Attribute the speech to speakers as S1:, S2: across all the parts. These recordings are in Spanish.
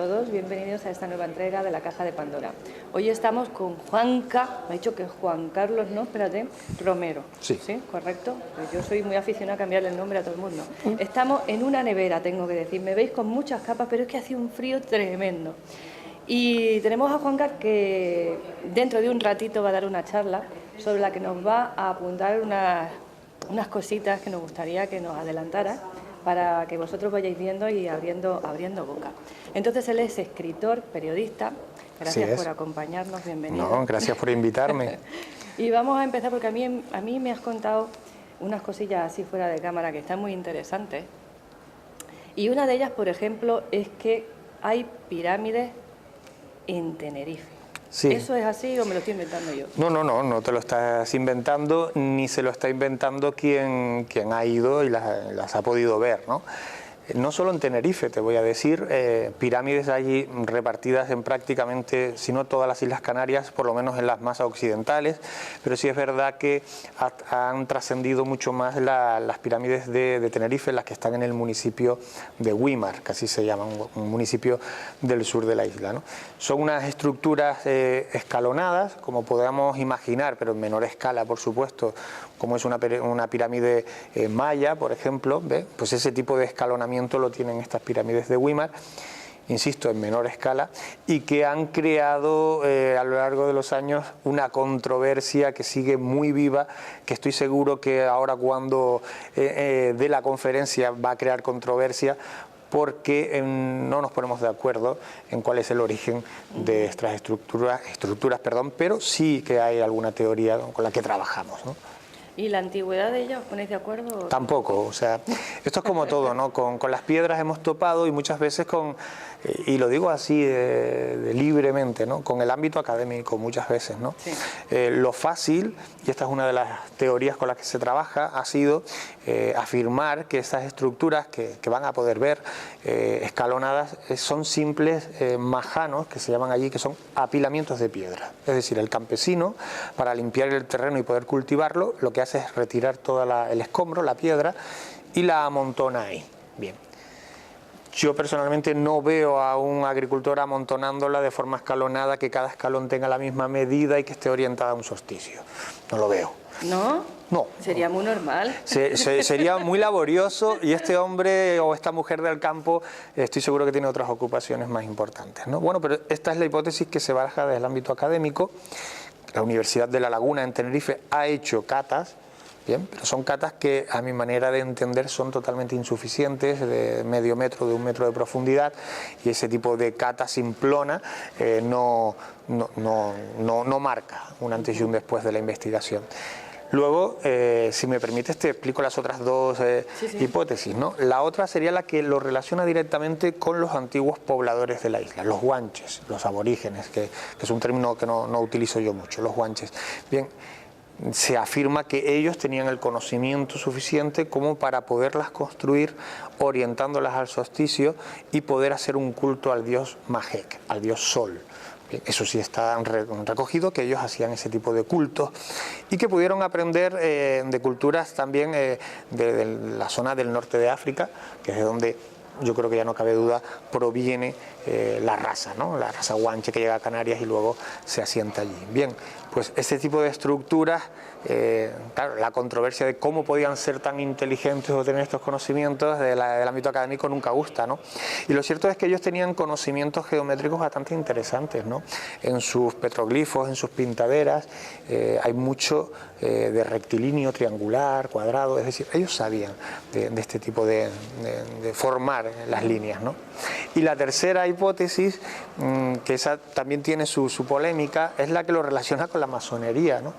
S1: todos, bienvenidos a esta nueva entrega de la Caja de Pandora. Hoy estamos con Juanca, me ha dicho que es Juan Carlos, no, espérate, Romero.
S2: Sí.
S1: ¿Sí? ¿Correcto? Pues yo soy muy aficionada a cambiarle el nombre a todo el mundo. Estamos en una nevera, tengo que decir, me veis con muchas capas, pero es que hace un frío tremendo. Y tenemos a Juanca que dentro de un ratito va a dar una charla sobre la que nos va a apuntar unas cositas que nos gustaría que nos adelantara, para que vosotros vayáis viendo y abriendo boca. Entonces él es escritor, periodista. Gracias por acompañarnos, bienvenido.
S2: No, gracias por invitarme.
S1: Y vamos a empezar porque a mí me has contado unas cosillas así fuera de cámara que están muy interesantes. Y una de ellas, por ejemplo, es que hay pirámides en Tenerife.
S2: Sí.
S1: ¿Eso es así o me lo estoy inventando yo?
S2: No te lo estás inventando, ni se lo está inventando quien ha ido y las ha podido ver, ¿no? No solo en Tenerife, te voy a decir, pirámides allí repartidas en prácticamente, si no todas las Islas Canarias, por lo menos en las más occidentales, pero sí es verdad que han trascendido mucho más las pirámides de Tenerife, las que están en el municipio de Güímar, que así se llama, un municipio del sur de la isla, ¿no? Son unas estructuras escalonadas, como podamos imaginar, pero en menor escala, por supuesto, como es una pirámide maya, por ejemplo, ¿ve? Pues ese tipo de escalonamiento lo tienen estas pirámides de Güímar, insisto, en menor escala, y que han creado a lo largo de los años una controversia que sigue muy viva, que estoy seguro que ahora cuando dé la conferencia va a crear controversia, porque no nos ponemos de acuerdo en cuál es el origen de estas estructuras, pero sí que hay alguna teoría con la que trabajamos, ¿no?
S1: ¿Y la antigüedad de ella os ponéis de acuerdo?
S2: Tampoco, o sea, esto es como todo, ¿no? Con las piedras hemos topado y muchas veces y lo digo así libremente, ¿no? Con el ámbito académico muchas veces, ¿no?
S1: Sí.
S2: Lo fácil, y esta es una de las teorías con las que se trabaja, ha sido afirmar que estas estructuras que van a poder ver escalonadas son simples majanos, que se llaman allí, que son apilamientos de piedra. Es decir, el campesino, para limpiar el terreno y poder cultivarlo, lo que hace es retirar todo el escombro, la piedra, y la amontona ahí. Bien. Yo personalmente no veo a un agricultor amontonándola de forma escalonada, que cada escalón tenga la misma medida y que esté orientada a un solsticio. No lo veo.
S1: ¿No?
S2: No.
S1: Sería muy normal.
S2: Sería muy laborioso, y este hombre o esta mujer del campo estoy seguro que tiene otras ocupaciones más importantes, ¿no? Bueno, pero esta es la hipótesis que se baraja desde el ámbito académico. La Universidad de La Laguna en Tenerife ha hecho catas, bien, pero son catas que a mi manera de entender son totalmente insuficientes, de medio metro, de 1 metro de profundidad, y ese tipo de cata simplona no marca un antes y un después de la investigación. Luego, si me permites, te explico las otras dos hipótesis, ¿no? La otra sería la que lo relaciona directamente con los antiguos pobladores de la isla, los guanches, los aborígenes, que es un término que no utilizo yo mucho, los guanches. Bien, se afirma que ellos tenían el conocimiento suficiente como para poderlas construir orientándolas al solsticio y poder hacer un culto al dios Majek, al dios Sol. Eso sí está recogido, que ellos hacían ese tipo de cultos y que pudieron aprender de culturas también de la zona del norte de África, que es de donde yo creo que ya no cabe duda proviene la raza, ¿no? La raza guanche que llega a Canarias y luego se asienta allí. Bien, pues ese tipo de estructuras, claro, la controversia de cómo podían ser tan inteligentes o tener estos conocimientos del ámbito académico nunca gusta, ¿no? Y lo cierto es que ellos tenían conocimientos geométricos bastante interesantes, ¿no? En sus petroglifos, en sus pintaderas, hay mucho de rectilíneo, triangular, cuadrado, es decir, ellos sabían de este tipo de formar las líneas, ¿no? Y la tercera hipótesis, que esa también tiene su polémica, es la que lo relaciona con la masonería, ¿no?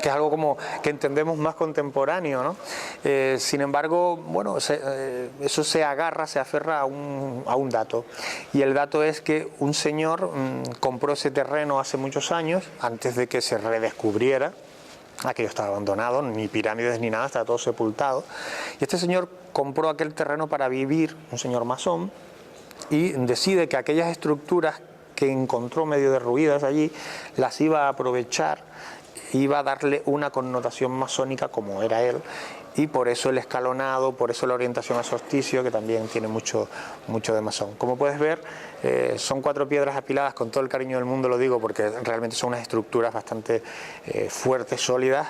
S2: Que es algo como que entendemos más contemporáneo, ¿no? Sin embargo, bueno, eso se aferra a un dato, y el dato es que un señor compró ese terreno hace muchos años, antes de que se redescubriera. Aquello estaba abandonado, ni pirámides ni nada, estaba todo sepultado, y este señor compró aquel terreno para vivir, un señor masón, y decide que aquellas estructuras que encontró medio derruidas allí las iba a aprovechar, iba a darle una connotación masónica como era él, y por eso el escalonado, por eso la orientación a solsticio, que también tiene mucho de masón. Como puedes ver, son 4 piedras apiladas, con todo el cariño del mundo lo digo, porque realmente son unas estructuras bastante fuertes, sólidas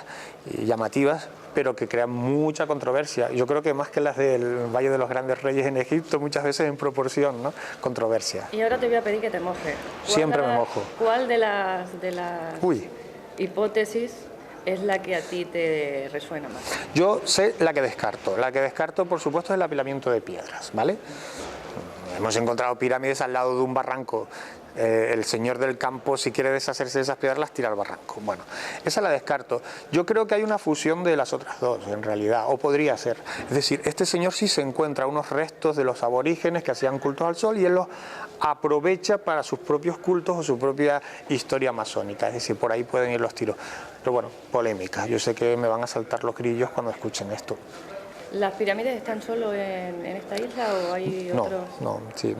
S2: y llamativas, pero que crean mucha controversia. Yo creo que más que las del Valle de los Grandes Reyes en Egipto, muchas veces en proporción, ¿no? Controversia.
S1: Y ahora te voy a pedir que te mojes.
S2: Siempre me mojo.
S1: ¿Cuál de las
S2: Uy.
S1: hipótesis es la que a ti te resuena más?
S2: Yo sé la que descarto. La que descarto, por supuesto, es el apilamiento de piedras, ¿vale? Hemos encontrado pirámides al lado de un barranco. El señor del campo, si quiere deshacerse de esas piedras, las tira al barranco. Bueno, esa la descarto. Yo creo que hay una fusión de las otras dos, en realidad, o podría ser. Es decir, este señor sí se encuentra unos restos de los aborígenes que hacían cultos al sol y él los aprovecha para sus propios cultos o su propia historia masónica. Es decir, por ahí pueden ir los tiros. Pero bueno, polémica. Yo sé que me van a saltar los grillos cuando escuchen esto.
S1: ¿Las pirámides están solo en esta isla o hay otros?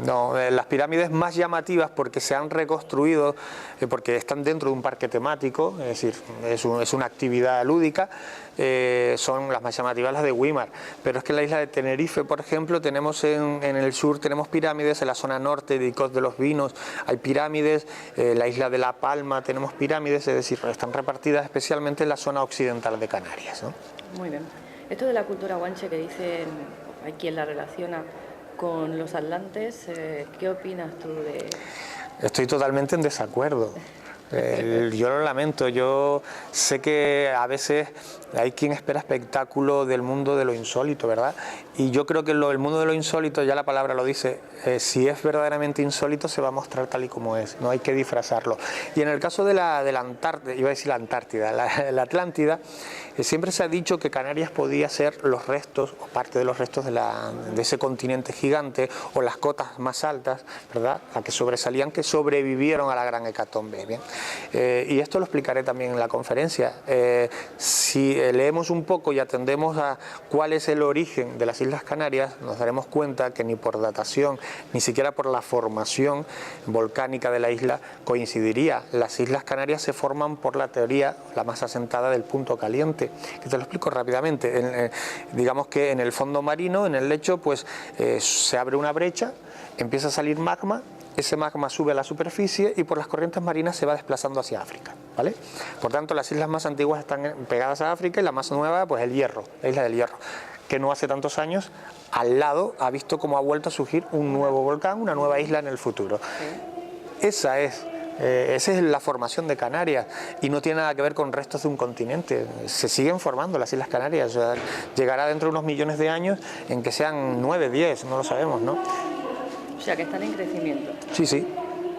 S2: No, las pirámides más llamativas porque se han reconstruido, porque están dentro de un parque temático, es decir, es una actividad lúdica, son las más llamativas las de Güímar, pero es que en la isla de Tenerife, por ejemplo, tenemos en el sur tenemos pirámides, en la zona norte de Icod de los Vinos hay pirámides, en la isla de La Palma tenemos pirámides, es decir, están repartidas especialmente en la zona occidental de Canarias, ¿no?
S1: Muy bien. Esto de la cultura guanche que dicen, hay quien la relaciona con los atlantes, ¿qué opinas tú de...?
S2: Estoy totalmente en desacuerdo. Yo lo lamento, yo sé que a veces hay quien espera espectáculo del mundo de lo insólito, ¿verdad? Y yo creo que el mundo de lo insólito, ya la palabra lo dice, si es verdaderamente insólito se va a mostrar tal y como es, no hay que disfrazarlo. Y en el caso de la Antártida, iba a decir la Antártida, la Atlántida, siempre se ha dicho que Canarias podía ser los restos, o parte de los restos de ese continente gigante, o las cotas más altas, ¿verdad?, las que sobresalían, que sobrevivieron a la gran hecatombe, ¿bien? Y esto lo explicaré también en la conferencia. Si leemos un poco y atendemos a cuál es el origen de las Islas Canarias, nos daremos cuenta que ni por datación, ni siquiera por la formación volcánica de la isla coincidiría. Las Islas Canarias se forman por la teoría, la más asentada, del punto caliente, que te lo explico rápidamente. Digamos que en el fondo marino, en el lecho, pues se abre una brecha, empieza a salir magma. Ese magma sube a la superficie y por las corrientes marinas se va desplazando hacia África, ¿vale? Por tanto, las islas más antiguas están pegadas a África y la más nueva, pues el Hierro, la isla del Hierro, que no hace tantos años, al lado ha visto cómo ha vuelto a surgir un nuevo volcán, una nueva isla en el futuro. Esa es la formación de Canarias y no tiene nada que ver con restos de un continente. Se siguen formando las Islas Canarias, o sea, llegará dentro de unos millones de años en que sean 9, 10, no lo sabemos, ¿no?
S1: O sea, que están en crecimiento.
S2: Sí, sí.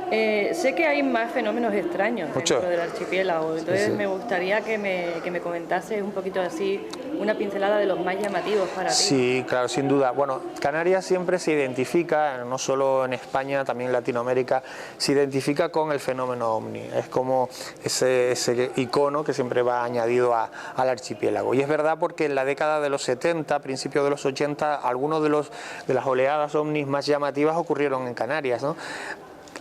S1: Sé que hay más fenómenos extraños
S2: Mucho.
S1: dentro del archipiélago, entonces
S2: Sí.
S1: me gustaría que me comentases un poquito así, una pincelada de los más llamativos para ti.
S2: Sí, claro, sin duda. Bueno, Canarias siempre se identifica, no solo en España, también en Latinoamérica, se identifica con el fenómeno OVNI. Es como ese icono que siempre va añadido al archipiélago. Y es verdad porque en la década de los 70, principios de los 80, algunos de las oleadas OVNIs más llamativas ocurrieron en Canarias, ¿no?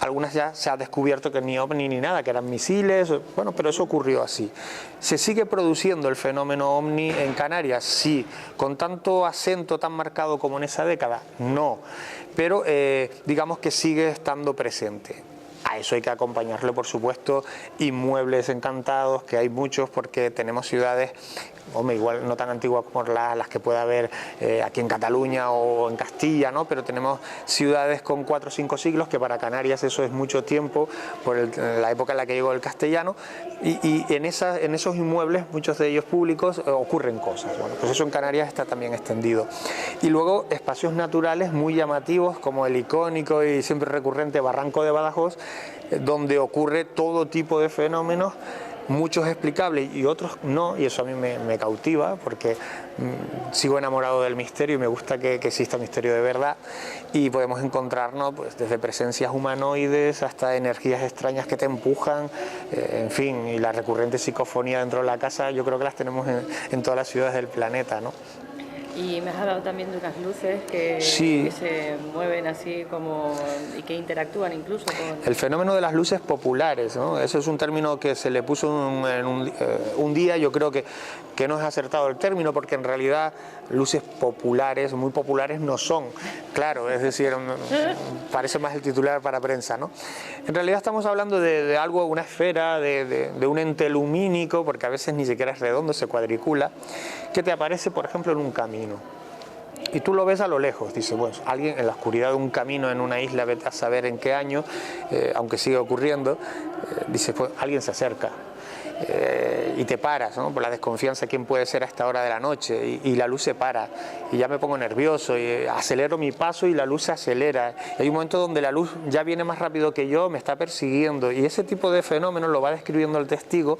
S2: Algunas ya se ha descubierto que ni ovni ni nada, que eran misiles, bueno, pero eso ocurrió así. ¿Se sigue produciendo el fenómeno ovni en Canarias? Sí. ¿Con tanto acento tan marcado como en esa década? No. Pero digamos que sigue estando presente. A eso hay que acompañarle, por supuesto, inmuebles encantados, que hay muchos porque tenemos ciudades, hombre, igual no tan antiguas como las que pueda haber aquí en Cataluña o en Castilla, ¿no? Pero tenemos ciudades con 4 o 5 siglos, que para Canarias eso es mucho tiempo, por la época en la que llegó el castellano, y en esos inmuebles, muchos de ellos públicos, ocurren cosas. Bueno, pues eso en Canarias está también extendido. Y luego espacios naturales muy llamativos, como el icónico y siempre recurrente Barranco de Badajoz, donde ocurre todo tipo de fenómenos, muchos explicables y otros no, y eso a mí me cautiva porque sigo enamorado del misterio y me gusta que exista misterio de verdad, y podemos encontrarnos pues desde presencias humanoides hasta energías extrañas que te empujan, en fin, y la recurrente psicofonía dentro de la casa yo creo que las tenemos en todas las ciudades del planeta, ¿no?
S1: Y me has hablado también de unas luces que se mueven así como y que interactúan incluso con...
S2: El fenómeno de las luces populares, ¿no? Eso es un término que se le puso un día, yo creo que no es acertado el término, porque en realidad luces populares, muy populares no son, claro, es decir, parece más el titular para prensa, ¿no? En realidad estamos hablando de algo, una esfera, de un ente lumínico, porque a veces ni siquiera es redondo, se cuadricula, que te aparece, por ejemplo, en un camino. Y tú lo ves a lo lejos, dice, bueno, alguien en la oscuridad de un camino en una isla, vete a saber en qué año, aunque sigue ocurriendo, dice, pues alguien se acerca. Y te paras, ¿no? Por la desconfianza, quién puede ser a esta hora de la noche, y la luz se para, y ya me pongo nervioso, y acelero mi paso y la luz se acelera, y hay un momento donde la luz ya viene más rápido que yo, me está persiguiendo, y ese tipo de fenómenos lo va describiendo el testigo,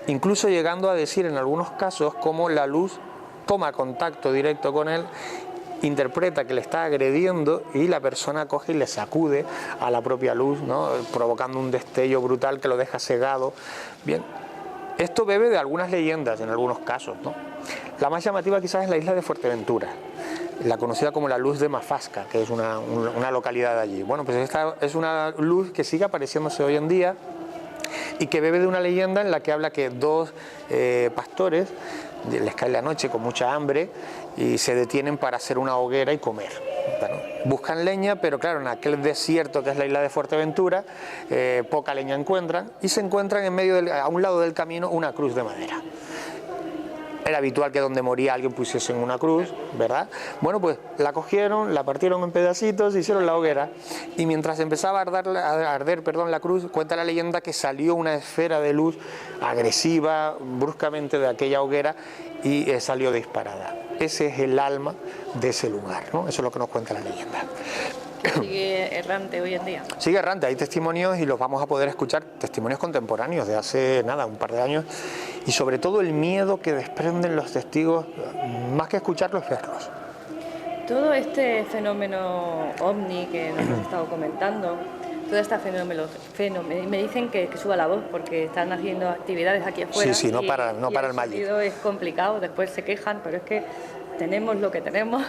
S2: incluso llegando a decir en algunos casos cómo la luz toma contacto directo con él, interpreta que le está agrediendo y la persona coge y le sacude a la propia luz, ¿no? Provocando un destello brutal que lo deja cegado. Bien, esto bebe de algunas leyendas en algunos casos, ¿no? La más llamativa quizás es la isla de Fuerteventura, la conocida como la luz de Mafasca, que es una localidad de allí. Bueno, pues esta es una luz que sigue apareciéndose hoy en día y que bebe de una leyenda en la que habla que dos pastores les cae la noche con mucha hambre y se detienen para hacer una hoguera y comer. Bueno, buscan leña, pero claro, en aquel desierto que es la isla de Fuerteventura, poca leña encuentran y se encuentran en medio a un lado del camino una cruz de madera. Era habitual que donde moría alguien pusiesen una cruz, ¿verdad? Bueno, pues la cogieron, la partieron en pedacitos, hicieron la hoguera y mientras empezaba a arder, la cruz, cuenta la leyenda que salió una esfera de luz agresiva bruscamente de aquella hoguera y salió disparada. Ese es el alma de ese lugar, ¿no? Eso es lo que nos cuenta la leyenda.
S1: ¿Sigue errante hoy en día?
S2: Sigue errante, hay testimonios y los vamos a poder escuchar, testimonios contemporáneos de hace nada, un par de años, y sobre todo el miedo que desprenden los testigos, más que escucharlos, verlos.
S1: Todo este fenómeno ovni que nos has estado comentando, todo este fenómeno, me dicen que suba la voz porque están haciendo actividades aquí afuera.
S2: Sí, no para el Magic.
S1: El sonido es complicado, después se quejan, pero es que tenemos lo que tenemos.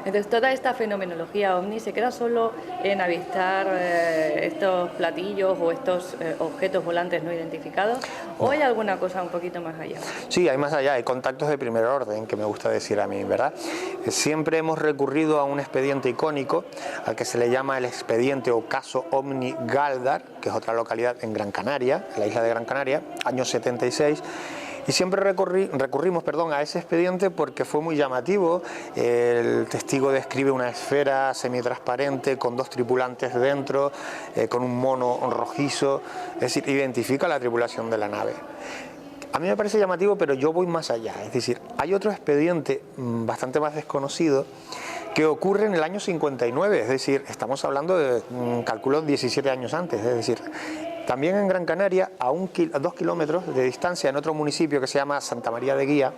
S1: Entonces toda esta fenomenología ovni se queda solo en avistar estos platillos o estos objetos volantes no identificados, ¿o hay alguna cosa un poquito más allá?
S2: Sí, hay más allá, hay contactos de primer orden, que me gusta decir a mí, ¿verdad? Siempre hemos recurrido a un expediente icónico al que se le llama el expediente o caso Omni Galdar, que es otra localidad en Gran Canaria, en la isla de Gran Canaria, año 76. Y siempre recurrimos a ese expediente porque fue muy llamativo. El testigo describe una esfera semitransparente con dos tripulantes dentro, con un mono rojizo, es decir, identifica la tripulación de la nave. A mí me parece llamativo, pero yo voy más allá, es decir, hay otro expediente bastante más desconocido que ocurre en el año 59, es decir, estamos hablando de, calculo, 17 años antes, es decir, también en Gran Canaria, a 2 kilómetros de distancia, en otro municipio que se llama Santa María de Guía,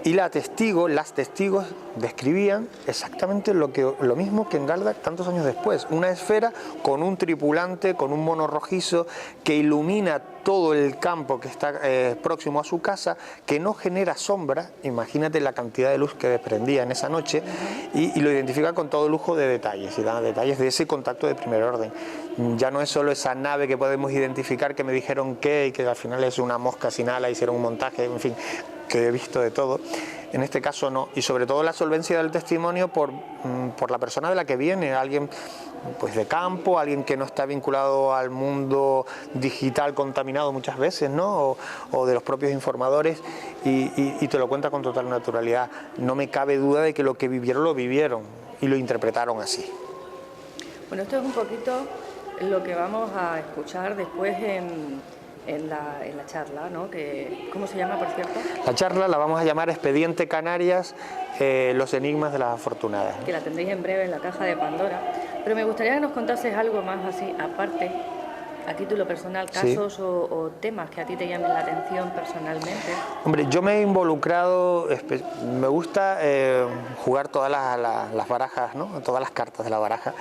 S2: y las testigos describían exactamente lo mismo que en Galdar tantos años después, una esfera con un tripulante, con un mono rojizo que ilumina todo el campo que está próximo a su casa, que no genera sombra, imagínate la cantidad de luz que desprendía en esa noche, y lo identifica con todo lujo de detalles, y da detalles de ese contacto de primer orden. Ya no es solo esa nave que podemos identificar, que me dijeron y que al final es una mosca sin ala, hicieron un montaje, en fin, que he visto de todo. En este caso no, y sobre todo la solvencia del testimonio por la persona de la que viene, alguien pues de campo, alguien que no está vinculado al mundo digital contaminado muchas veces, ¿no? O de los propios informadores, y te lo cuenta con total naturalidad. No me cabe duda de que lo que vivieron lo vivieron y lo interpretaron así.
S1: Bueno, esto es un poquito lo que vamos a escuchar después en la charla, ¿no? ¿Cómo se llama, por cierto?
S2: La charla la vamos a llamar Expediente Canarias, los enigmas de las afortunadas.
S1: Que la tendréis en breve en la caja de Pandora. Pero me gustaría que nos contases algo más así, aparte, a título personal, casos o temas que a ti te llamen la atención personalmente.
S2: Hombre, yo me he involucrado, me gusta jugar todas las barajas, ¿no? Todas las cartas de la baraja.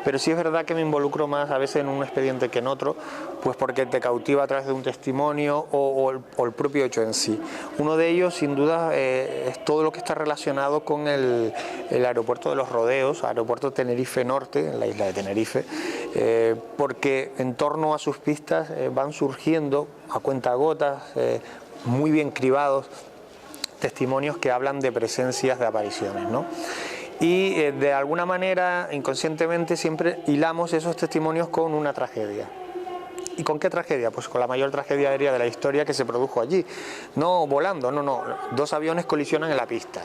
S2: pero sí es verdad que me involucro más a veces en un expediente que en otro, pues porque te cautiva a través de un testimonio o el propio hecho en sí. Uno de ellos, sin duda, es todo lo que está relacionado con el aeropuerto de Los Rodeos, aeropuerto Tenerife Norte, en la isla de Tenerife, porque en torno a sus pistas van surgiendo a cuentagotas, muy bien cribados, testimonios que hablan de presencias, de apariciones, ¿no? Y de alguna manera, inconscientemente, siempre hilamos esos testimonios con una tragedia. ¿Y con qué tragedia? Pues con la mayor tragedia aérea de la historia que se produjo allí. No volando, no. 2 aviones colisionan en la pista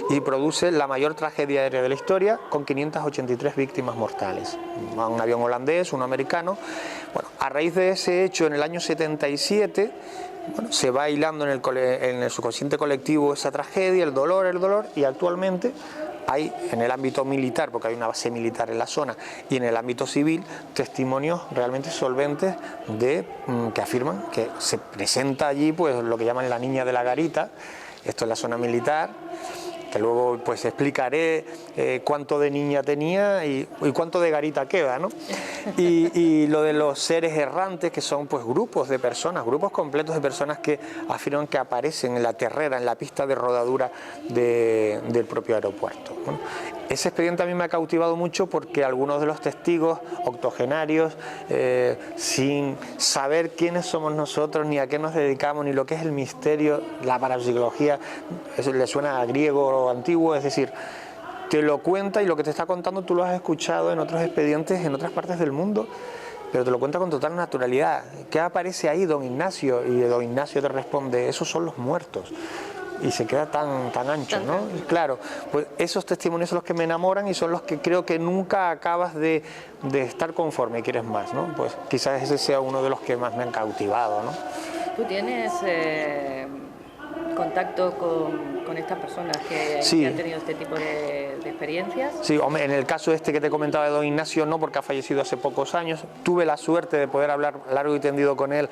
S2: y produce la mayor tragedia aérea de la historia con 583 víctimas mortales. Un avión holandés, uno americano. Bueno, a raíz de ese hecho, en el año 77, bueno, se va hilando en el subconsciente colectivo esa tragedia, el dolor, y actualmente hay en el ámbito militar, porque hay una base militar en la zona, y en el ámbito civil, testimonios realmente solventes que afirman que se presenta allí pues lo que llaman la niña de la garita. Esto es la zona militar, que luego pues explicaré cuánto de niña tenía y cuánto de garita queda, ¿no? Y lo de los seres errantes, que son pues grupos de personas, grupos completos de personas que afirman que aparecen en la terrera, en la pista de rodadura del propio aeropuerto. Bueno, ese expediente a mí me ha cautivado mucho porque algunos de los testigos octogenarios, sin saber quiénes somos nosotros, ni a qué nos dedicamos, ni lo que es el misterio, la parapsicología, eso le suena a griego o antiguo, es decir, te lo cuenta y lo que te está contando tú lo has escuchado en otros expedientes en otras partes del mundo, pero te lo cuenta con total naturalidad. ¿Qué aparece ahí, don Ignacio? Y don Ignacio te responde, esos son los muertos. Y se queda tan ancho, ¿no? Y claro, pues esos testimonios son los que me enamoran y son los que creo que nunca acabas de estar conforme y quieres más, ¿no? Pues quizás ese sea uno de los que más me han cautivado, ¿no?
S1: ¿Tú tienes contacto con estas personas que han tenido este tipo de experiencias?
S2: Sí, hombre, en el caso este que te comentaba de don Ignacio no, porque ha fallecido hace pocos años. Tuve la suerte de poder hablar largo y tendido con él,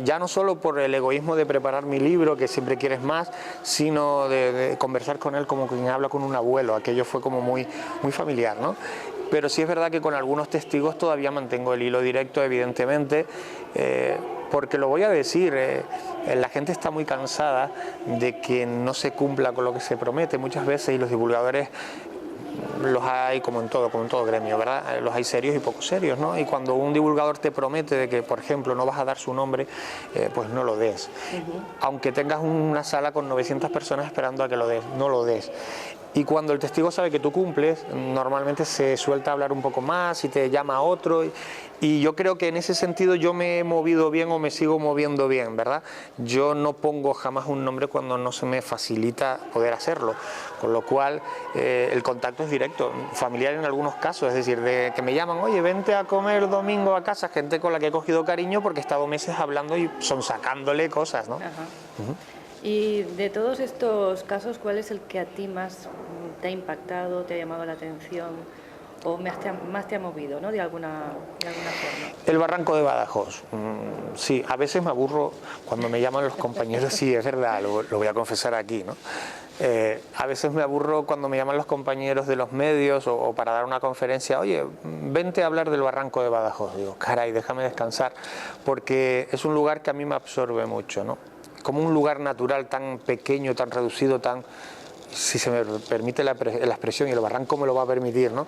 S2: ya no solo por el egoísmo de preparar mi libro, que siempre quieres más, sino de conversar con él como quien habla con un abuelo. Aquello fue como muy familiar, ¿no? Pero sí es verdad que con algunos testigos todavía mantengo el hilo directo, evidentemente, porque lo voy a decir, la gente está muy cansada de que no se cumpla con lo que se promete muchas veces, y los divulgadores los hay como en todo gremio, ¿verdad? Los hay serios y poco serios, ¿no? Y cuando un divulgador te promete de que, por ejemplo, no vas a dar su nombre, pues no lo des. Aunque tengas una sala con 900 personas esperando a que lo des, no lo des. Y cuando el testigo sabe que tú cumples, normalmente se suelta a hablar un poco más y te llama a otro. Y yo creo que en ese sentido yo me he movido bien o me sigo moviendo bien, ¿verdad? Yo no pongo jamás un nombre cuando no se me facilita poder hacerlo. Con lo cual el contacto es directo, familiar en algunos casos, es decir, de que me llaman, oye, vente a comer domingo a casa, gente con la que he cogido cariño porque he estado meses hablando y sacándole cosas, ¿no?
S1: Ajá. Y de todos estos casos, ¿cuál es el que a ti más te ha impactado, te ha llamado la atención o más te ha movido, ¿no? de alguna forma?
S2: El barranco de Badajoz. Sí, a veces me aburro cuando me llaman los compañeros, sí, es verdad, lo voy a confesar aquí, ¿no? A veces me aburro cuando me llaman los compañeros de los medios o para dar una conferencia, oye, vente a hablar del barranco de Badajoz. Digo, caray, déjame descansar, porque es un lugar que a mí me absorbe mucho, ¿no? Como un lugar natural tan pequeño, tan reducido, si se me permite la expresión, y el barranco me lo va a permitir, ¿no?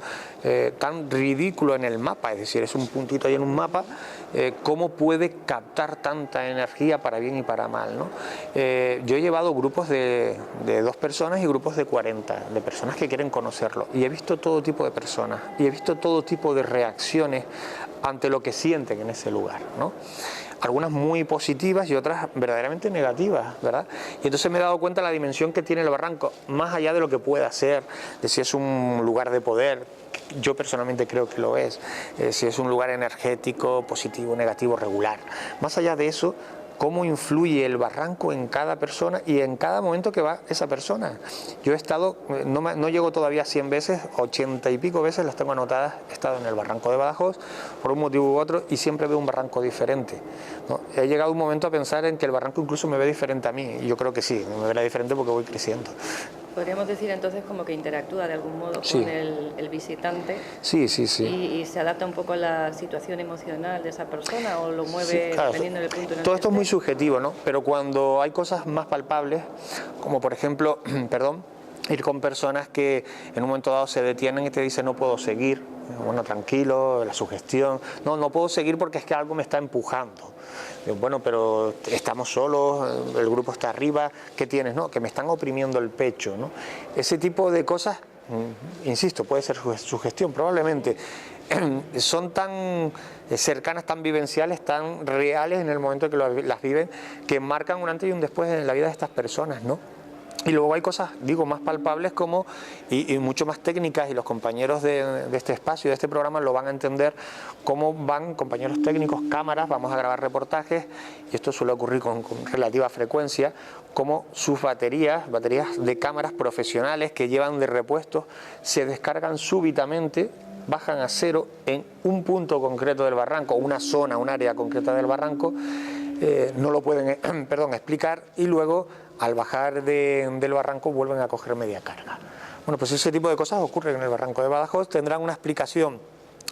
S2: Tan ridículo en el mapa, es decir, es un puntito ahí en un mapa, cómo puede captar tanta energía para bien y para mal, ¿no? Yo he llevado grupos de 2 personas y grupos de 40, de personas que quieren conocerlo, y he visto todo tipo de personas, y he visto todo tipo de reacciones ante lo que sienten en ese lugar, ¿no? Algunas muy positivas y otras verdaderamente negativas, ¿verdad? Y entonces me he dado cuenta de la dimensión que tiene el barranco, más allá de lo que pueda ser, de si es un lugar de poder, yo personalmente creo que lo es, si es un lugar energético, positivo, negativo, regular. Más allá de eso, cómo influye el barranco en cada persona y en cada momento que va esa persona. Yo he estado, no llego todavía a 100 veces, 80 y pico veces las tengo anotadas, he estado en el barranco de Badajoz por un motivo u otro y siempre veo un barranco diferente, ¿no? He llegado un momento a pensar en que el barranco incluso me ve diferente a mí, y yo creo que sí, me verá diferente porque voy creciendo.
S1: Podríamos decir entonces como que interactúa de algún modo
S2: Sí.
S1: con el visitante.
S2: Sí, sí, sí.
S1: Y se adapta un poco a la situación emocional de esa persona o lo mueve
S2: Sí, claro,
S1: dependiendo del punto en el
S2: todo
S1: que
S2: esto es muy
S1: esté.
S2: subjetivo, ¿no? Pero cuando hay cosas más palpables, como por ejemplo, perdón, ir con personas que en un momento dado se detienen y te dicen no puedo seguir, bueno, tranquilo, la sugestión, no puedo seguir porque es que algo me está empujando. Bueno, pero estamos solos, el grupo está arriba, ¿qué tienes? No, que me están oprimiendo el pecho, ¿no? Ese tipo de cosas, insisto, puede ser sugestión, probablemente. Son tan cercanas, tan vivenciales, tan reales en el momento que las viven, que marcan un antes y un después en la vida de estas personas, ¿no? Y luego hay cosas, digo, más palpables como y mucho más técnicas, y los compañeros de este espacio, de este programa, lo van a entender, cómo van compañeros técnicos, cámaras, vamos a grabar reportajes, y esto suele ocurrir con relativa frecuencia, como sus baterías de cámaras profesionales que llevan de repuestos, se descargan súbitamente, bajan a cero en un punto concreto del barranco, una zona, un área concreta del barranco, no lo pueden explicar, y luego al bajar del barranco vuelven a coger media carga. Bueno, pues ese tipo de cosas ocurren en el barranco de Badajoz, tendrán una explicación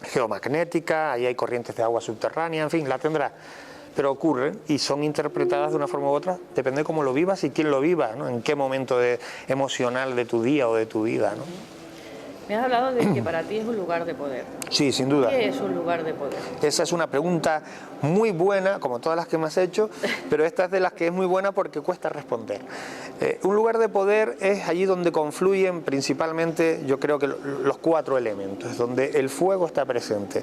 S2: geomagnética, ahí hay corrientes de agua subterránea, en fin, la tendrá, pero ocurren y son interpretadas de una forma u otra, depende de cómo lo vivas y quién lo viva, ¿no? En qué momento emocional de tu día o de tu vida, ¿no?
S1: Me has hablado de que para ti es un lugar de poder.
S2: Sí, sin duda.
S1: ¿Qué es un lugar de poder?
S2: Esa es una pregunta muy buena, como todas las que me has hecho, pero esta es de las que es muy buena porque cuesta responder. Un lugar de poder es allí donde confluyen principalmente, yo creo que los 4 elementos, donde el fuego está presente.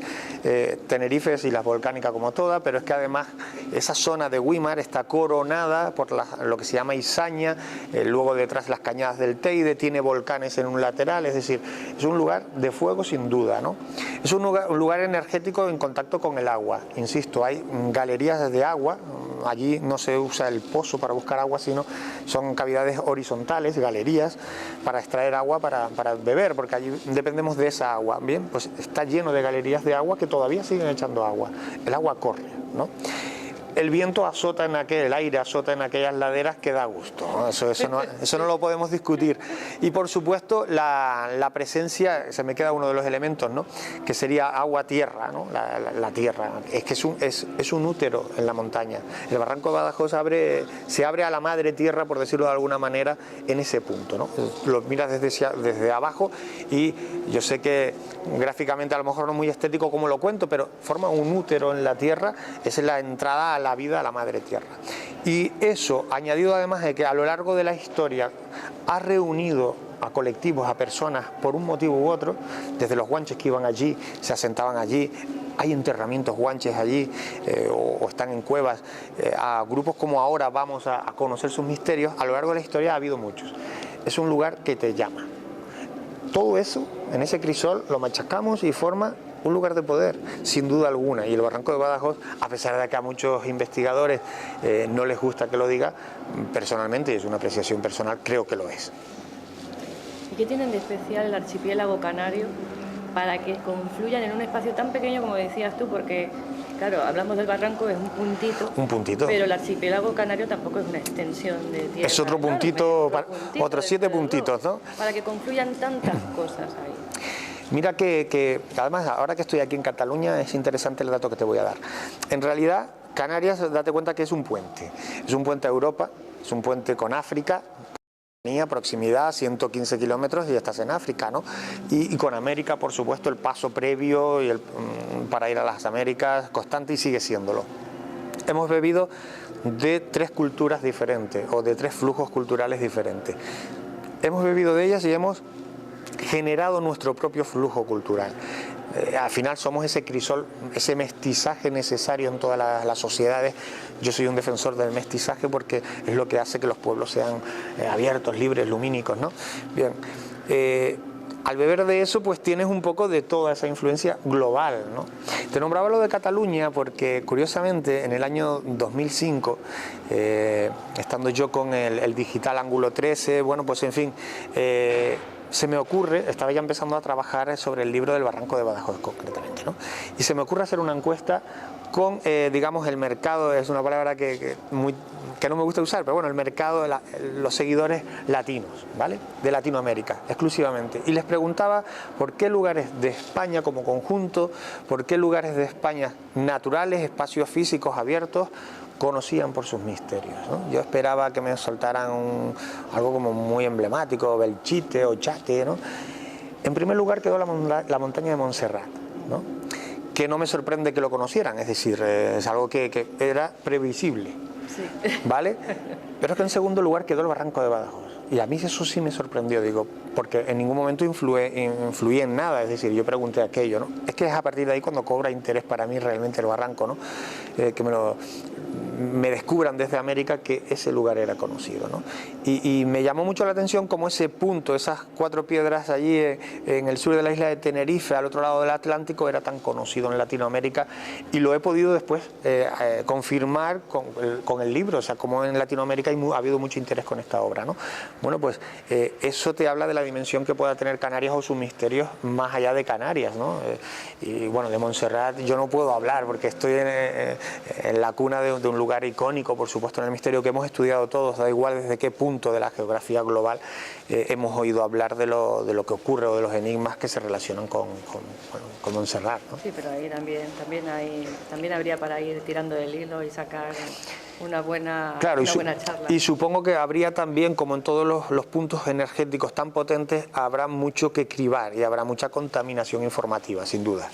S2: Tenerife es isla volcánica como toda, pero es que además esa zona de Güímar está coronada por lo que se llama Izaña, luego detrás las cañadas del Teide, tiene volcanes en un lateral, es decir, es un lugar de fuego sin duda, ¿no? Es un lugar energético en contacto con el agua, insisto, hay galerías de agua, allí no se usa el pozo para buscar agua, sino son cavidades horizontales, galerías, para extraer agua para beber, porque allí dependemos de esa agua. Bien, pues está lleno de galerías de agua que todavía siguen echando agua, el agua corre, ¿no? El viento azota el aire azota en aquellas laderas que da gusto, ¿no? Eso no lo podemos discutir. Y por supuesto la presencia, se me queda uno de los elementos, ¿no? Que sería agua-tierra, ¿no? La tierra, es que es un útero en la montaña. El barranco de Badajoz se abre a la madre tierra, por decirlo de alguna manera, en ese punto, ¿no? Lo miras desde abajo, y yo sé que gráficamente a lo mejor no es muy estético como lo cuento, pero forma un útero en la tierra, es la entrada a la vida, a la madre tierra. Y eso, añadido además de que a lo largo de la historia ha reunido a colectivos, a personas, por un motivo u otro, desde los guanches que iban allí, se asentaban allí, hay enterramientos guanches allí, o están en cuevas, a grupos como ahora vamos a conocer sus misterios, a lo largo de la historia ha habido muchos. Es un lugar que te llama. Todo eso, en ese crisol, lo machacamos y forma un lugar de poder, sin duda alguna. Y el barranco de Badajoz, a pesar de que a muchos investigadores no les gusta que lo diga, personalmente, y es una apreciación personal, creo que lo es.
S1: ¿Y qué tienen de especial el archipiélago canario para que confluyan en un espacio tan pequeño como decías tú? Porque, claro, hablamos del barranco, es un puntito.
S2: Un puntito.
S1: Pero el archipiélago canario tampoco es una extensión de tierra.
S2: Es otro puntito, claro, otros 7 puntitos, ¿no?
S1: Para que confluyan tantas cosas ahí.
S2: Mira que además, ahora que estoy aquí en Cataluña, es interesante el dato que te voy a dar. En realidad, Canarias, date cuenta que es un puente a Europa, es un puente con África, proximidad, 115 kilómetros y estás en África, ¿no? Y con América, por supuesto, el paso previo para ir a las Américas constante, y sigue siéndolo. Hemos bebido de 3 culturas diferentes, o de 3 flujos culturales diferentes. Hemos bebido de ellas y hemos generado nuestro propio flujo cultural. Al final somos ese crisol, ese mestizaje necesario en todas las sociedades. Yo soy un defensor del mestizaje porque es lo que hace que los pueblos sean abiertos, libres, lumínicos, ¿no? Bien, al beber de eso, pues tienes un poco de toda esa influencia global, ¿no? Te nombraba lo de Cataluña porque, curiosamente, en el año 2005, estando yo con el digital Ángulo 13, bueno, pues en fin, se me ocurre, estaba ya empezando a trabajar sobre el libro del Barranco de Badajoz concretamente, ¿no? Y se me ocurre hacer una encuesta con, digamos, el mercado, es una palabra que no me gusta usar, pero bueno, el mercado de los seguidores latinos, ¿vale? De Latinoamérica, exclusivamente. Y les preguntaba por qué lugares de España como conjunto, por qué lugares de España naturales, espacios físicos abiertos, conocían por sus misterios, ¿no? Yo esperaba que me soltaran algo como muy emblemático, Belchite o Chate, ¿no? En primer lugar quedó la montaña de Montserrat, ¿no? Que no me sorprende que lo conocieran, es decir, es algo que era previsible, sí. ¿Vale? Pero es que en segundo lugar quedó el Barranco de Badajoz. Y a mí eso sí me sorprendió, digo, porque en ningún momento influía en nada, es decir, yo pregunté aquello, ¿no? Es que es a partir de ahí cuando cobra interés para mí realmente el barranco, ¿no? Que me descubran desde América que ese lugar era conocido, ¿no? Y me llamó mucho la atención como ese punto, esas 4 piedras allí en el sur de la isla de Tenerife, al otro lado del Atlántico, era tan conocido en Latinoamérica, y lo he podido después confirmar con el libro, o sea, como en Latinoamérica ha habido mucho interés con esta obra, ¿no? Bueno, pues eso te habla de la dimensión que pueda tener Canarias o sus misterios más allá de Canarias, ¿no? Y bueno, de Montserrat yo no puedo hablar porque estoy en la cuna de un lugar icónico, por supuesto, en el misterio que hemos estudiado todos, da igual desde qué punto de la geografía global hemos oído hablar de lo que ocurre o de los enigmas que se relacionan con Montserrat, ¿no?
S1: Sí, pero ahí también habría para ir tirando del hilo y sacar una buena charla.
S2: Y supongo que habría también, como en todos los puntos energéticos tan potentes, habrá mucho que cribar y habrá mucha contaminación informativa, sin duda.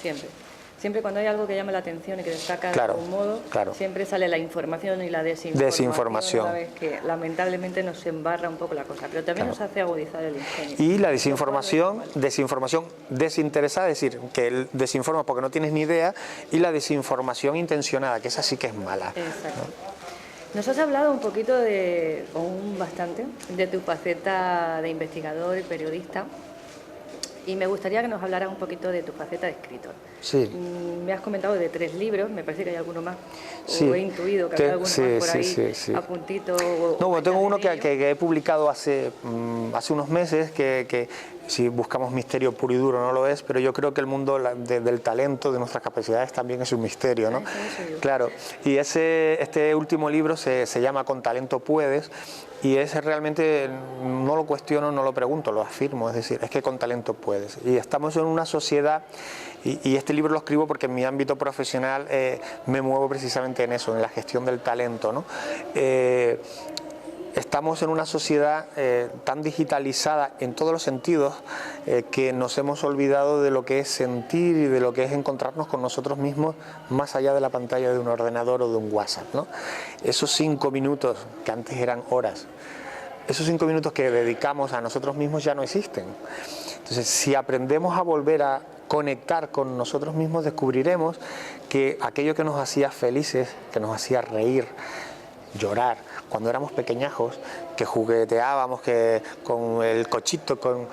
S1: Siempre cuando hay algo que llama la atención y que destaca de algún modo, siempre sale la información y la desinformación. Una vez que lamentablemente nos embarra un poco la cosa, pero también nos hace agudizar el ingenio.
S2: Y la desinformación desinteresada, es decir, que desinformas porque no tienes ni idea, y la desinformación intencionada, que esa sí que es mala.
S1: Exacto. ¿No? Nos has hablado un poquito bastante, de tu faceta de investigador y periodista, y me gustaría que nos hablaras un poquito de tu faceta de escritor.
S2: Sí.
S1: Me has comentado de 3 libros, me parece que hay alguno más,
S2: sí.
S1: O he intuido que hay alguno más por ahí, a puntito.
S2: No, bueno, tengo uno que he publicado hace unos meses, que si buscamos misterio puro y duro no lo es, pero yo creo que el mundo del talento, de nuestras capacidades también es un misterio, ¿no? Claro, y este último libro se llama Con talento puedes, y ese realmente no lo cuestiono, no lo pregunto, lo afirmo, es decir, es que con talento puedes. Y estamos en una sociedad, y este libro lo escribo porque en mi ámbito profesional me muevo precisamente en eso, en la gestión del talento, ¿no? Estamos en una sociedad tan digitalizada en todos los sentidos que nos hemos olvidado de lo que es sentir y de lo que es encontrarnos con nosotros mismos más allá de la pantalla de un ordenador o de un WhatsApp, ¿no? Esos 5 minutos que antes eran horas, esos 5 minutos que dedicamos a nosotros mismos ya no existen. Entonces, si aprendemos a volver a conectar con nosotros mismos, descubriremos que aquello que nos hacía felices, que nos hacía reír, llorar, cuando éramos pequeñajos, que jugueteábamos con el cochito, con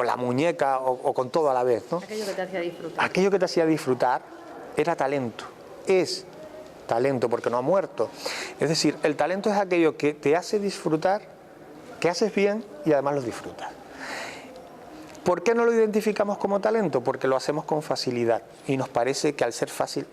S2: la muñeca o con todo a la vez, ¿no?
S1: Aquello que te hacía disfrutar.
S2: Aquello que te hacía disfrutar era talento, es talento porque no ha muerto. Es decir, el talento es aquello que te hace disfrutar, que haces bien y además lo disfrutas. ¿Por qué no lo identificamos como talento? Porque lo hacemos con facilidad y nos parece que al ser fácil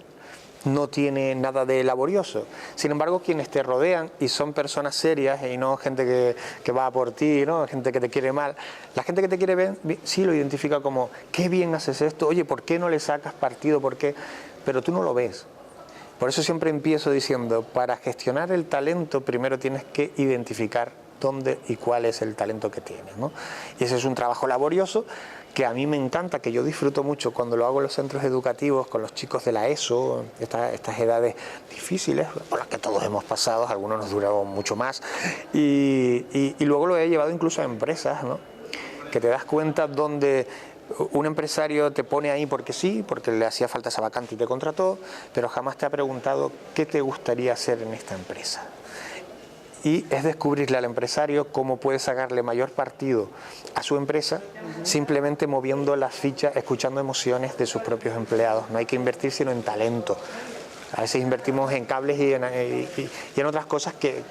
S2: no tiene nada de laborioso. Sin embargo, quienes te rodean y son personas serias y no gente que va por ti, ¿no? Gente que te quiere mal, la gente que te quiere bien sí lo identifica como qué bien haces esto, oye, ¿por qué no le sacas partido? ¿Por qué? Pero tú no lo ves. Por eso siempre empiezo diciendo, para gestionar el talento primero tienes que identificar dónde y cuál es el talento que tienes, ¿no? Y ese es un trabajo laborioso que a mí me encanta, que yo disfruto mucho cuando lo hago en los centros educativos con los chicos de la ESO, estas edades difíciles por las que todos hemos pasado, algunos nos duraron mucho más, y luego lo he llevado incluso a empresas, ¿no? Que te das cuenta donde un empresario te pone ahí porque sí, porque le hacía falta esa vacante y te contrató, pero jamás te ha preguntado qué te gustaría hacer en esta empresa. Y es descubrirle al empresario cómo puede sacarle mayor partido a su empresa simplemente moviendo las fichas, escuchando emociones de sus propios empleados. No hay que invertir sino en talento. A veces invertimos en cables y en otras cosas que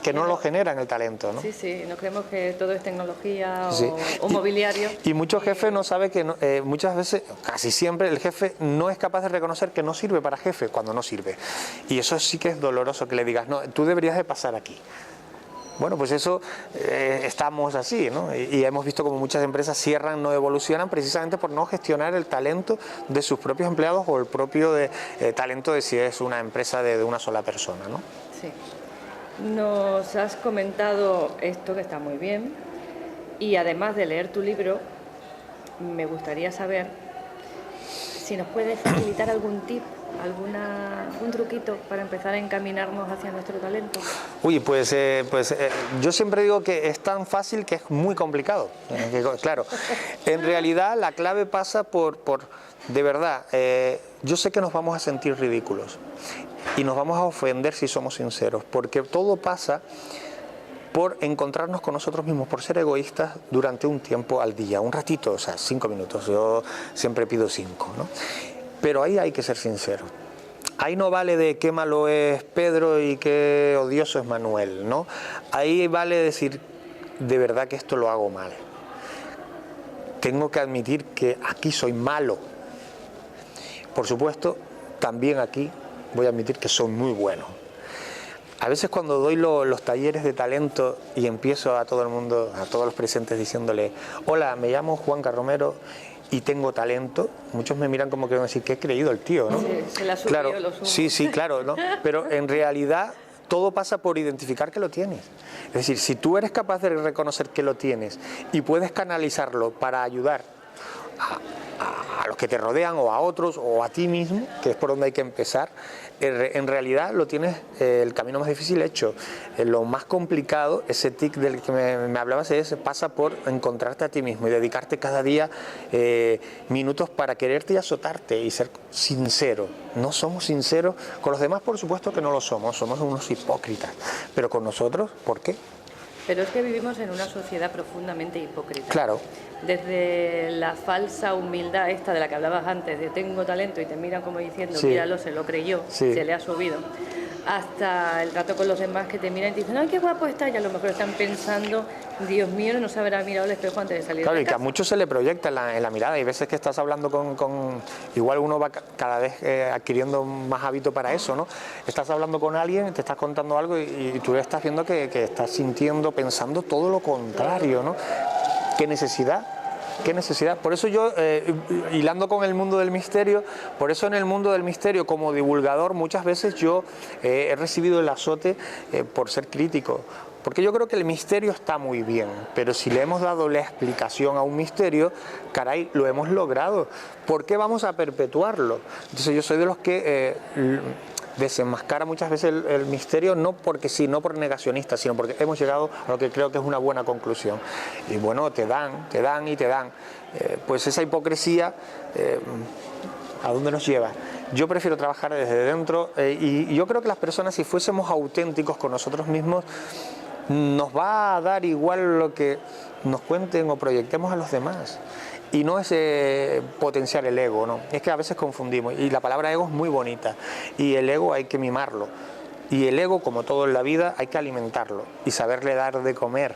S2: que no lo generan el talento, ¿no?
S1: Sí, sí, no creemos que todo es tecnología
S2: Sí.
S1: o mobiliario.
S2: Y muchos jefes no saben que muchas veces, casi siempre, el jefe no es capaz de reconocer que no sirve para jefe cuando no sirve. Y eso sí que es doloroso, que le digas, no, tú deberías de pasar aquí. Bueno, pues eso estamos así, ¿no? Y hemos visto como muchas empresas cierran, no evolucionan precisamente por no gestionar el talento de sus propios empleados o el propio talento de si es una empresa de una sola persona, ¿no?
S1: Sí. Nos has comentado esto que está muy bien y además de leer tu libro, me gustaría saber si nos puedes facilitar algún tip, algún truquito para empezar a encaminarnos hacia nuestro talento.
S2: Uy, pues yo siempre digo que es tan fácil que es muy complicado. Claro, en realidad la clave pasa por de verdad, yo sé que nos vamos a sentir ridículos y nos vamos a ofender si somos sinceros, porque todo pasa por encontrarnos con nosotros mismos, por ser egoístas durante un tiempo al día, un ratito, o sea, 5 minutos, yo siempre pido 5, ¿no? Pero ahí hay que ser sinceros. Ahí no vale de qué malo es Pedro y qué odioso es Manuel, ¿no? Ahí vale decir, de verdad que esto lo hago mal. Tengo que admitir que aquí soy malo. Por supuesto, también aquí voy a admitir que soy muy bueno. A veces cuando doy los talleres de talento y empiezo a todo el mundo, a todos los presentes diciéndole, hola, me llamo Juanca Romero y tengo talento, muchos me miran como que van a decir, ¿qué he creído el tío, ¿no?
S1: Sí, se la subió,
S2: claro,
S1: lo sumo.
S2: sí, claro, ¿no? Pero en realidad todo pasa por identificar que lo tienes. Es decir, si tú eres capaz de reconocer que lo tienes y puedes canalizarlo para ayudar a los que te rodean o a otros o a ti mismo, que es por donde hay que empezar, en realidad lo tienes el camino más difícil hecho. Lo más complicado, ese tic del que me hablabas, pasa por encontrarte a ti mismo y dedicarte cada día minutos para quererte y azotarte y ser sincero. No somos sinceros con los demás, por supuesto que no lo somos unos hipócritas, pero con nosotros, ¿por qué?
S1: Pero es que vivimos en una sociedad profundamente hipócrita.
S2: Claro.
S1: Desde la falsa humildad esta de la que hablabas antes, de tengo talento y te miran como diciendo,
S2: sí,
S1: míralo, se lo creyó,
S2: sí,
S1: se le ha subido, hasta el trato con los demás que te miran y te dicen, ay, qué guapo está, y a lo mejor están pensando, Dios mío, no se habrá mirado al espejo antes de salir
S2: claro,
S1: de
S2: y que a
S1: casa.
S2: muchos se le proyecta en la mirada. Hay veces que estás hablando igual uno va cada vez adquiriendo más hábito para eso, ¿no? Estás hablando con alguien, te estás contando algo y tú estás viendo que estás sintiendo, pensando todo lo contrario, ¿no? ¿Qué necesidad? ¿Qué necesidad? Por eso yo, hilando con el mundo del misterio, por eso en el mundo del misterio como divulgador muchas veces yo he recibido el azote por ser crítico. Porque yo creo que el misterio está muy bien, pero si le hemos dado la explicación a un misterio, caray, lo hemos logrado. ¿Por qué vamos a perpetuarlo? Entonces yo soy de los que desenmascara muchas veces el misterio, no porque sí, no por negacionista, sino porque hemos llegado a lo que creo que es una buena conclusión. Y bueno, te dan. Pues esa hipocresía, ¿a dónde nos lleva? Yo prefiero trabajar desde dentro y yo creo que las personas, si fuésemos auténticos con nosotros mismos, nos va a dar igual lo que nos cuenten o proyectemos a los demás. Y no es potenciar el ego, ¿no? Es que a veces confundimos. Y la palabra ego es muy bonita. Y el ego hay que mimarlo. Y el ego, como todo en la vida, hay que alimentarlo. Y saberle dar de comer,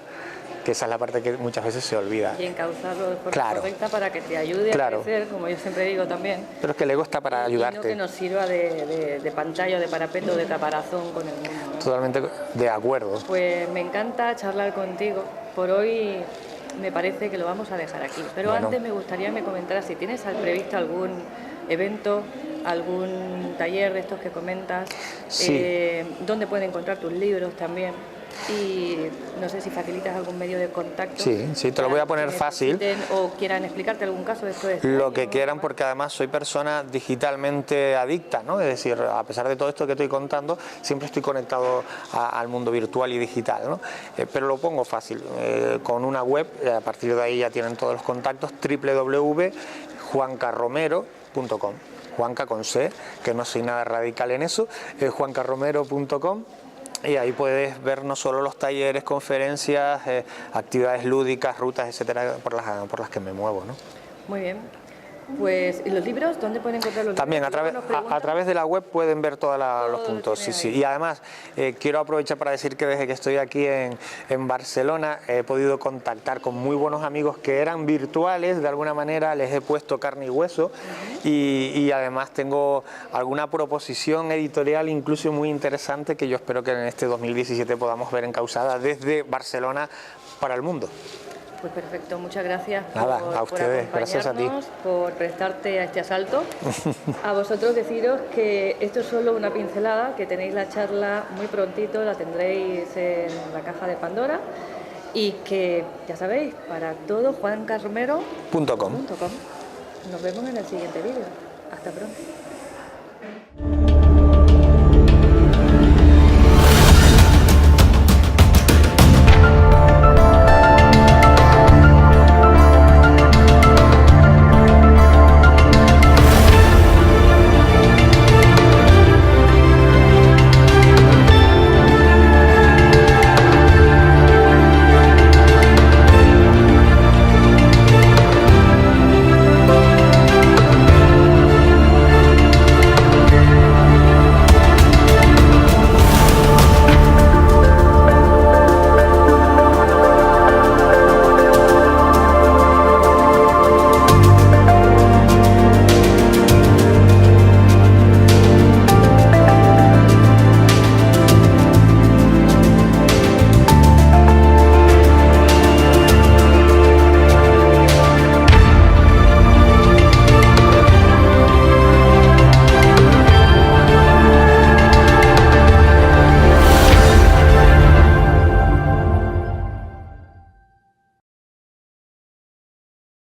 S2: que esa es la parte que muchas veces se olvida.
S1: Y encauzarlo de forma correcta para que te ayude a crecer, como yo siempre digo también.
S2: Pero es que el ego está para ayudarte.
S1: Y no que nos sirva de pantalla, de parapeto, de caparazón con el mundo, ¿no?
S2: Totalmente de acuerdo.
S1: Pues me encanta charlar contigo. Por hoy me parece que lo vamos a dejar aquí. Pero bueno, antes me gustaría que me comentaras si tienes previsto algún evento, algún taller de estos que comentas,
S2: sí,
S1: dónde pueden encontrar tus libros también. Y no sé si facilitas algún medio de contacto.
S2: Sí, te lo voy a poner fácil.
S1: O quieran explicarte algún caso de esto.
S2: Lo que quieran, porque además soy persona digitalmente adicta, ¿no? Es decir, a pesar de todo esto que estoy contando, siempre estoy conectado al mundo virtual y digital, ¿no? Pero lo pongo fácil, con una web, a partir de ahí ya tienen todos los contactos, www.juancarromero.com. Juanca con C, que no soy nada radical en eso, juancarromero.com. Y ahí puedes ver no solo los talleres, conferencias, actividades lúdicas, rutas, etcétera, por las que me muevo, ¿no?
S1: Muy bien. Pues, ¿y los libros? ¿Dónde pueden encontrar los
S2: También
S1: libros?
S2: a través de la web pueden ver todos los puntos. Sí, sí. Y además quiero aprovechar para decir que desde que estoy aquí en Barcelona he podido contactar con muy buenos amigos que eran virtuales, de alguna manera les he puesto carne y hueso, y además tengo alguna proposición editorial incluso muy interesante que yo espero que en este 2017 podamos ver encauzada desde Barcelona para el mundo.
S1: Pues perfecto, muchas gracias.
S2: Nada, a ustedes, gracias a ti.
S1: Por prestarte a este asalto. A vosotros deciros que esto es solo una pincelada, que tenéis la charla muy prontito, la tendréis en la caja de Pandora, y que, ya sabéis, para todo, juancarromero.com. Nos vemos en el siguiente vídeo. Hasta pronto.